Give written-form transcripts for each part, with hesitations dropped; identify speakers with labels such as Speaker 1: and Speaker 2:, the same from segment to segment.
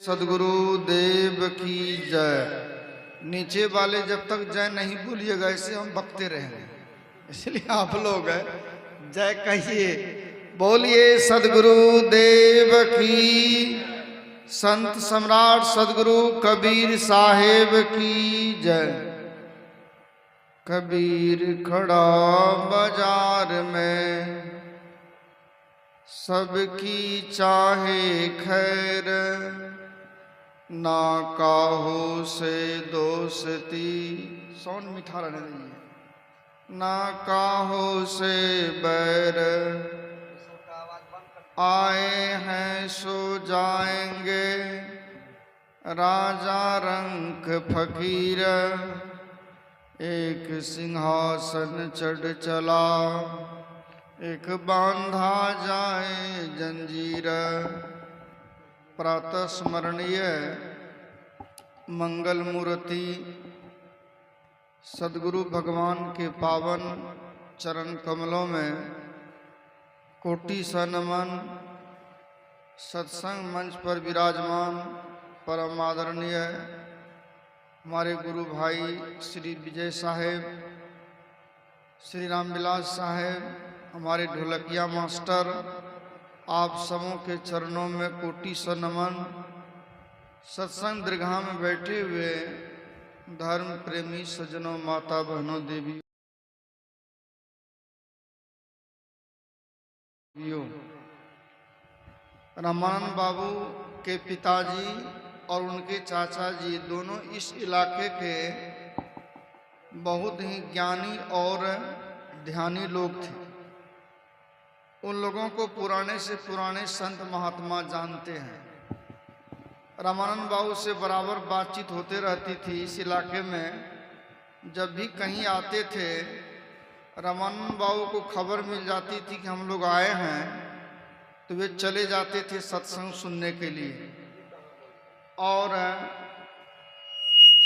Speaker 1: सदगुरु देव की जय। नीचे वाले जब तक जय नहीं बोलिएगा ऐसे हम बकते रहेंगे, इसलिए आप लोग जय कहिए। बोलिए सदगुरु देव की, संत सम्राट सदगुरु कबीर साहेब की जय। कबीर खड़ा बाजार में सबकी चाहे खैर, ना काहो से दोस्ती, साउंड मीठा रहने दीजिए, ना काहो से बैर, आए हैं सो जाएंगे राजा रंक फकीर। एक सिंहासन चढ़ चला एक बांधा जाए जंजीर। प्रातः स्मरणीय मंगल मूर्ति सदगुरु भगवान के पावन चरण कमलों में कोटि सा नमन। सत्संग मंच पर विराजमान परम आदरणीय हमारे गुरु भाई श्री विजय साहेब, श्री रामविलास साहेब, हमारे ढोलकिया मास्टर, आप सबों के चरणों में कोटि सा नमन। सत्संग दीर्घा में बैठे हुए धर्म प्रेमी सज्जनों, माता बहनों, देवी रामानंद बाबू के पिताजी और उनके चाचा जी दोनों इस इलाके के बहुत ही ज्ञानी और ध्यानी लोग थे। उन लोगों को पुराने से पुराने संत महात्मा जानते हैं। रामानंद बाबू से बराबर बातचीत होते रहती थी। इस इलाके में जब भी कहीं आते थे रामानंद बाबू को खबर मिल जाती थी कि हम लोग आए हैं, तो वे चले जाते थे सत्संग सुनने के लिए। और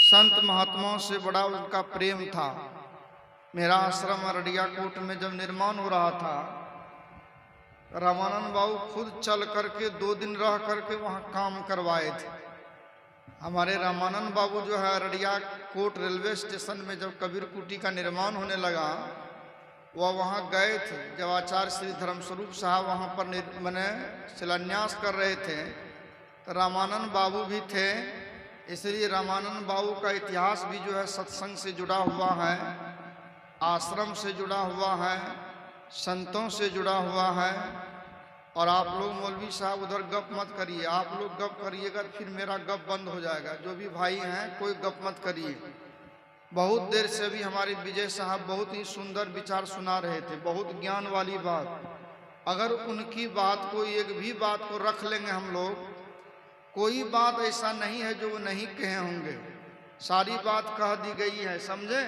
Speaker 1: संत महात्माओं से बड़ा उनका प्रेम था। मेरा आश्रम अररिया कोट में जब निर्माण हो रहा था, रामानंद बाबू खुद चल करके 2 दिन रह करके वहाँ काम करवाए थे। हमारे रामानंद बाबू जो है अररिया कोट रेलवे स्टेशन में जब कबीर कुटी का निर्माण होने लगा, वह वहाँ गए थे। जब आचार्य श्री धर्मस्वरूप साहब वहाँ पर मैंने शिलान्यास कर रहे थे, तो रामानंद बाबू भी थे। इसलिए रामानंद बाबू का इतिहास भी जो है सत्संग से जुड़ा हुआ है, आश्रम से जुड़ा हुआ है, संतों से जुड़ा हुआ है। और आप लोग मौलवी साहब उधर गप मत करिए, आप लोग गप करिएगा फिर मेरा गप बंद हो जाएगा। जो भी भाई हैं कोई गप मत करिए। बहुत देर से भी हमारे विजय साहब बहुत ही सुंदर विचार सुना रहे थे, बहुत ज्ञान वाली बात। अगर उनकी बात को, एक भी बात को रख लेंगे हम लोग, कोई बात ऐसा नहीं है जो वो नहीं कहे होंगे। सारी बात कह दी गई है, समझे।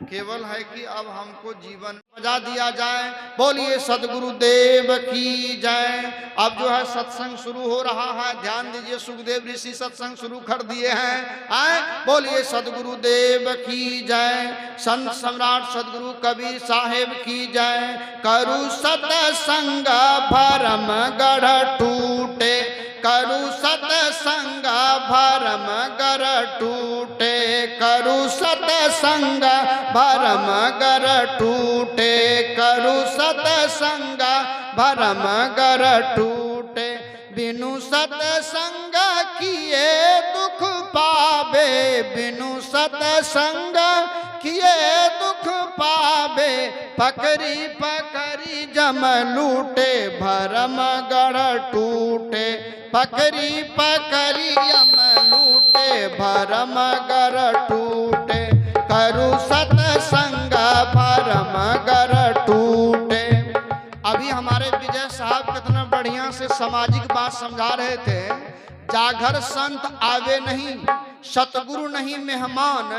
Speaker 1: केवल है कि अब हमको जीवन मजा दिया जाए। बोलिए सदगुरु देव की जय। अब जो है सत्संग शुरू हो रहा है, ध्यान दीजिए। सुखदेव ऋषि सत्संग शुरू कर दिए हैं। आए बोलिए सदगुरु देव की जय। संत सम्राट सदगुरु कबीर साहेब की जय। करु सत्संग भरम गढ़ टूटे, करु सत्संग भरम गर टूटे, करु सत्संग भरम गर टूटे, करु सत्संग भरम गर टूटे। बिनु सत्संग किए दुख पावे, बिनु सत्संग किए दुख पावे। पकड़ी पकड़ी जम लूटे, भरम गढ़ टूटे, पकड़ी पकड़ी यम लूटे, भरम गर टूटे। करु सत्संग भरम गर टूटे। अभी हमारे विजय साहब कितना बढ़िया से सामाजिक बात समझा रहे थे। जाघर संत आवे नहीं, सतगुरु नहीं मेहमान,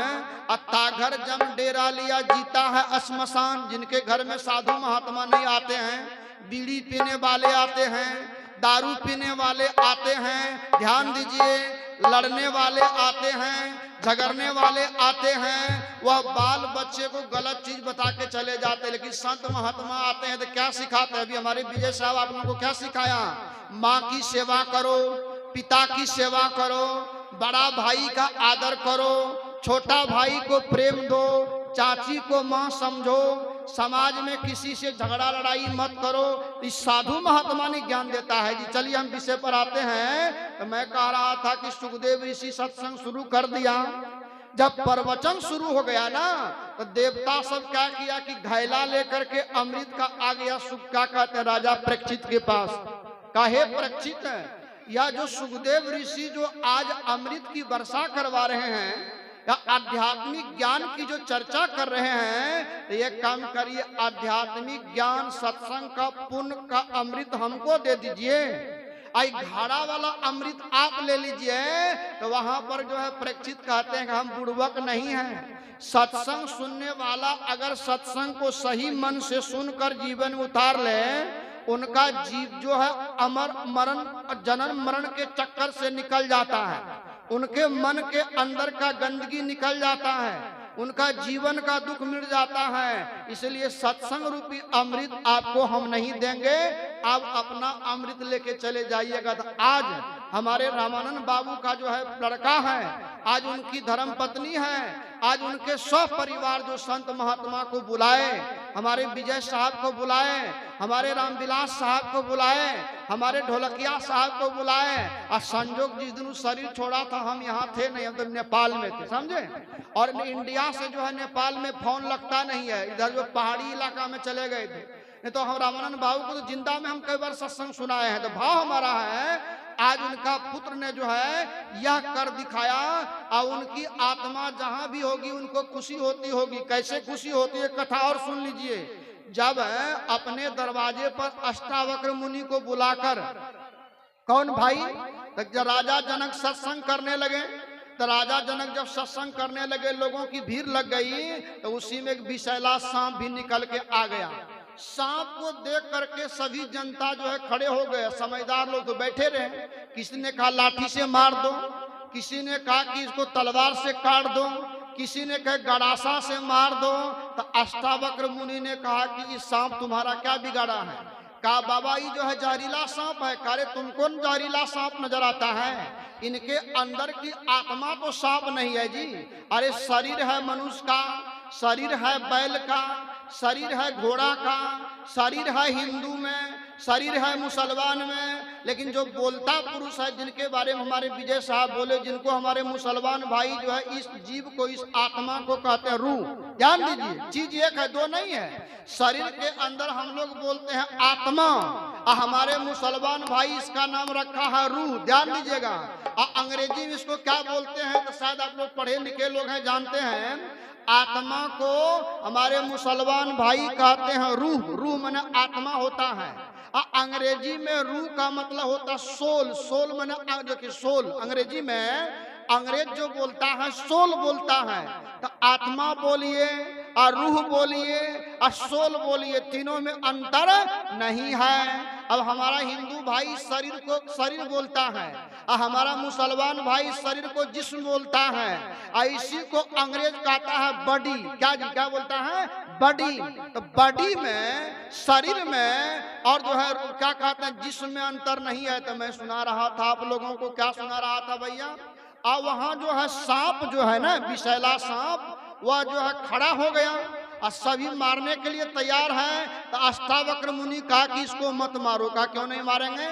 Speaker 1: अत्ता घर जम डेरा लिया जीता है श्मशान। जिनके घर में साधु महात्मा नहीं आते हैं, बीड़ी पीने वाले आते हैं, दारू पीने वाले आते हैं, ध्यान दीजिए, लड़ने वाले आते हैं, झगड़ने वाले आते हैं। वह बाल बच्चे को गलत चीज बता के चले जाते हैं। लेकिन संत महात्मा आते हैं तो क्या सिखाते हैं? अभी हमारे विजय साहब आप लोगों को क्या सिखाया? माँ की सेवा करो, पिता की सेवा करो, बड़ा भाई का आदर करो, छोटा भाई को प्रेम दो, चाची को माँ समझो, समाज में किसी से झगड़ा लड़ाई मत करो। इस साधु महात्मा ने ज्ञान देता है जी। चलिए हम विषय पर आते हैं। तो मैं कह रहा था कि सुखदेव ऋषि सत्संग शुरू कर दिया। जब प्रवचन शुरू हो गया ना, तो देवता सब क्या किया कि घैला लेकर के अमृत का आ गया। सुख क्या कहते हैं, राजा परीक्षित के पास। काहे परीक्षित है, यह जो सुखदेव ऋषि जो आज अमृत की वर्षा करवा रहे हैं या आध्यात्मिक ज्ञान की जो चर्चा कर रहे हैं, तो ये काम करिए, आध्यात्मिक ज्ञान सत्संग का पुण्य का अमृत हमको दे दीजिए। आई घाड़ा वाला अमृत आप ले लीजिए। तो वहां पर जो है परीक्षित कहते हैं कि हम बुड़वक नहीं हैं। सत्संग सुनने वाला अगर सत्संग को सही मन से सुनकर जीवन में उतार ले, उनका जीव जो है अमर मरण जन्म मरण के चक्कर से निकल जाता है, उनके मन के अंदर का गंदगी निकल जाता है, उनका जीवन का दुख मिट जाता है। इसलिए सत्संग रूपी अमृत आपको हम नहीं देंगे, आप अपना अमृत लेके चले जाइएगा। तो आज हमारे रामानंद बाबू का जो है लड़का है, आज उनकी धर्म पत्नी है, आज उनके सब परिवार जो संत महात्मा को बुलाए, हमारे विजय साहब को बुलाए, हमारे रामविलास साहब को बुलाए, हमारे ढोलकिया साहब को बुलाए। और संजोग जिस दिन शरीर छोड़ा था हम यहाँ थे नहीं, हम तो नेपाल में थे, समझे। और इंडिया से जो है नेपाल में फोन लगता नहीं है, इधर जो पहाड़ी इलाका में चले गए थे। नहीं तो हम रामानंद बाबू को तो जिंदा में हम कई बार सत्संग सुनाए हैं। तो भाव हमारा है, आज उनका पुत्र ने जो है यह कर दिखाया, और उनकी आत्मा जहां भी होगी उनको खुशी होती होगी। कैसे खुशी होती है, कथा और सुन लीजिए। जब अपने दरवाजे पर अष्टावक्र मुनि को बुलाकर, कौन भाई, तो राजा जनक सत्संग करने लगे। तो राजा जनक जब सत्संग करने लगे, लोगों की भीड़ लग गई, तो उसी में एक विषैला सांप भी निकल के आ गया। सांप को देख करके सभी जनता जो है खड़े हो गए। समझदार लोग तो बैठे रहे। किसी ने कहा लाठी से मार दो, किसी ने कहा कि इसको तलवार से काट दो, किसी ने कहा गड़ासा से मार दो। तो अष्टावक्र मुनि ने कहा कि इस सांप तुम्हारा क्या बिगाड़ा है। कहा बाबा ये जो है जहरीला सांप है। कहा तुम कौन जहरीला सांप नजर आता है, इनके अंदर की आत्मा तो सांप नहीं है जी। अरे शरीर है मनुष्य का, शरीर है बैल का, शरीर है घोड़ा का, शरीर है हिंदू में, शरीर है मुसलमान में, लेकिन जो बोलता पुरुष है, जिनके बारे में हमारे विजय साहब बोले, जिनको हमारे मुसलमान भाई जो है इस जीव को, इस आत्मा को कहते हैं रूह। ध्यान दीजिए, चीज एक है, दो नहीं है। शरीर के अंदर हम लोग बोलते हैं आत्मा, और हमारे मुसलमान भाई इसका नाम रखा है रूह। ध्यान दीजिएगा। और अंग्रेजी में इसको क्या बोलते हैं, तो शायद आप लोग पढ़े लिखे लोग हैं, जानते हैं। आत्मा को हमारे मुसलमान भाई कहते हैं रूह। रूह माने आत्मा होता है। अंग्रेजी में रूह का मतलब होता सोल। सोल माने देखिए सोल, अंग्रेजी में अंग्रेज जो बोलता है सोल बोलता है। तो आत्मा बोलिए और रूह बोलिए और सोल बोलिए, तीनों में अंतर नहीं है। अब हमारा हिंदू भाई शरीर को शरीर बोलता है, और हमारा मुसलमान भाई शरीर को जिस्म बोलता है। इसी को अंग्रेज कहता है बॉडी। क्या बोलता है, बॉडी। तो बॉडी में, शरीर में और जो है क्या कहते हैं जिस्म में अंतर नहीं है। तो मैं सुना रहा था आप लोगों को, क्या सुना रहा था भैया, और वहां जो है सांप जो है ना, विषैला सांप, वह जो है खड़ा हो गया और सभी मारने के लिए तैयार है। तो अष्टावक्र मुनि कहा कि इसको मत मारो। कहा क्यों नहीं मारेंगे।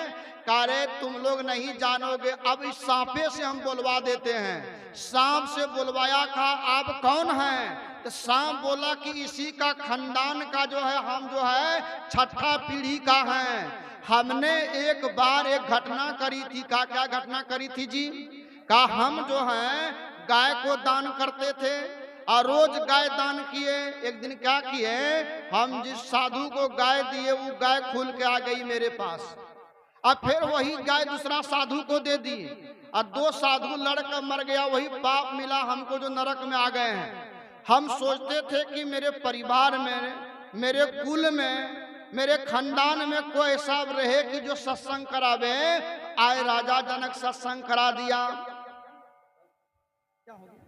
Speaker 1: कहा रे तुम लोग नहीं जानोगे, अब इस सांपे से हम बुलवा देते हैं। सांप से बुलवाया, कहा आप कौन हैं। तो सांप बोला कि इसी का खानदान का जो है, हम जो है छठा पीढ़ी का है। हमने एक बार एक घटना करी थी। कहा क्या घटना करी थी जी। कहा हम जो है गाय को दान करते थे और रोज गाय दान किए। एक दिन क्या किए, हम जिस साधु को गाय दिए वो गाय खुल के आ गई मेरे पास, और फिर वही गाय दूसरा साधु को दे दी, और दो साधु लड़कर मर गया। वही पाप मिला हमको जो नरक में आ गए हैं। हम सोचते थे कि मेरे परिवार में, मेरे कुल में, मेरे खानदान में कोई ऐसा रहे कि जो सत्संग करावे। आए राजा जनक सत्संग करा दिया। क्या हो गया?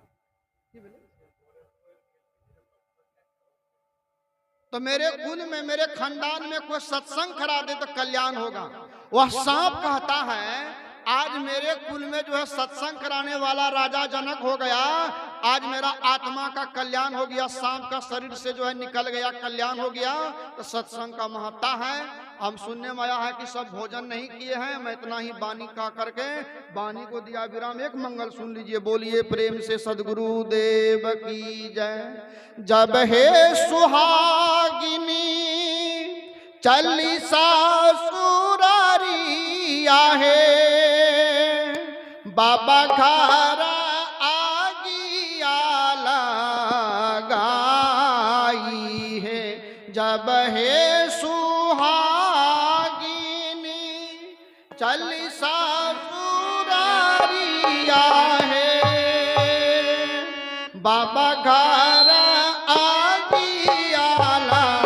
Speaker 1: तो मेरे कुल में, मेरे खानदान में कोई सत्संग करा दे तो कल्याण होगा। वह सांप कहता है आज मेरे कुल में जो है सत्संग कराने वाला राजा जनक हो गया। आज मेरा आत्मा का कल्याण हो गया, सांप का शरीर से जो है निकल गया, कल्याण हो गया। तो सत्संग का महत्ता है। हम सुनने में आया है कि सब भोजन नहीं किए हैं। मैं इतना ही बानी का करके बानी को दिया विराम। एक मंगल सुन लीजिए, बोलिए प्रेम से सदगुरु देव की जय। जब हे सुहागिनी चली सासुरारी आहे, बाबा घर आगिया लगाई है। जब हे सुहागिनी चली सासुरारी आहे, बाबा घर आगिया लगाई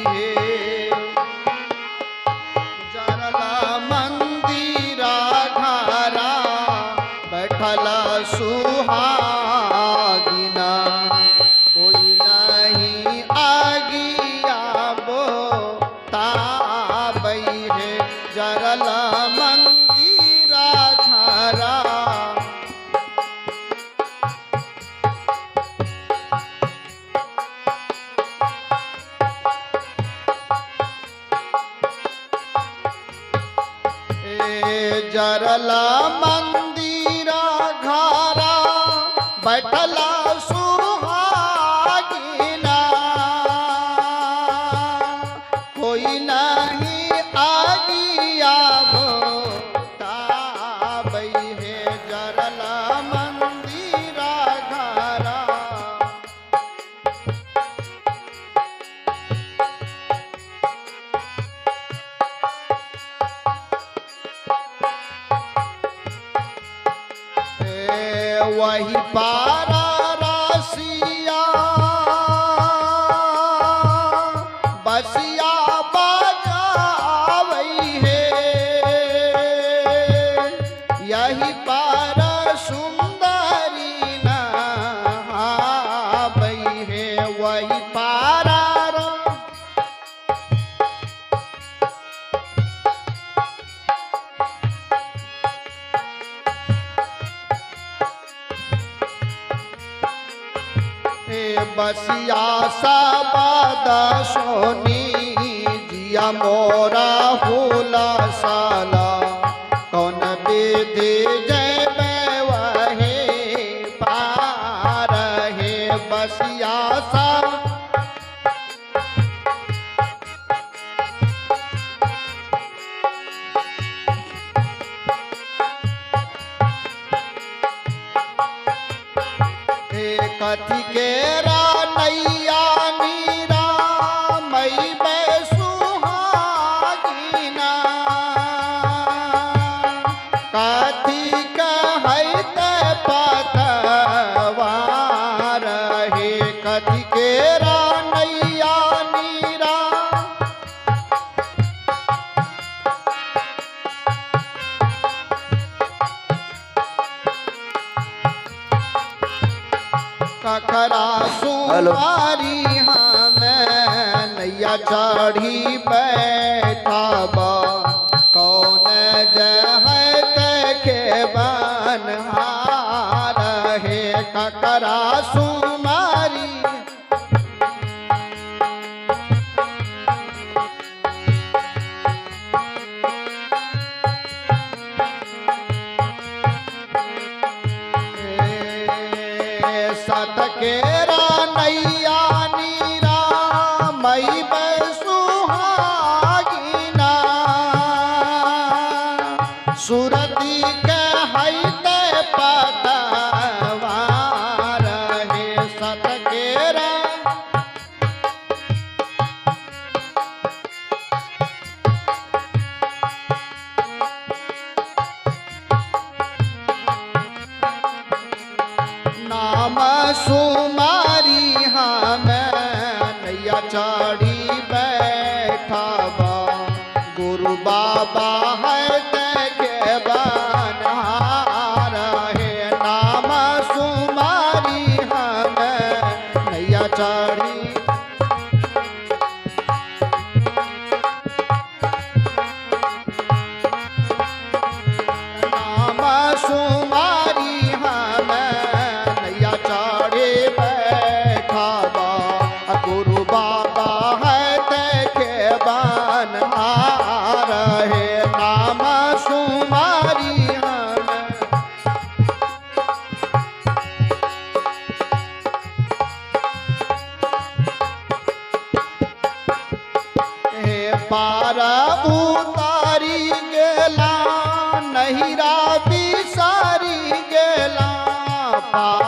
Speaker 1: है। जरला मंदिरा घरा बैठल सुहागिना, कोई नहीं आगिया बोताबई है। जरला मंदिरा घरा जरला मंदिरा घरा बैठला सुहागिना, कोई नहीं आगिया बोताबई है। जरला मंदिरा घरा वही पारा रासिया बसिया बजावई है। यही पारा सुंदरी नहावई है। वही पारा बसिया साबादा सोनी जिया मोरा फूला साला, कौन विधि जय वहे पार है। बसिया सा कथी के नैया मीरा मई सुहागिना, कथी कहते पतवार है। कथी के नैया मीरा ककरा सुमारी हमें नैया चढ़ी बैठाबा, कौन जय के बनहार है। ककरा सुमारी सतकेरा नैया नीरा मई सुहागिना, सुरती के हैते पतवार है। सतकेरा नाम सुमारी हमें नैया चढ़ी बैठाबा, गुरु बाबा है देखे बनहार है। नाम सुमारी हमें नैया चढ़ी
Speaker 2: पार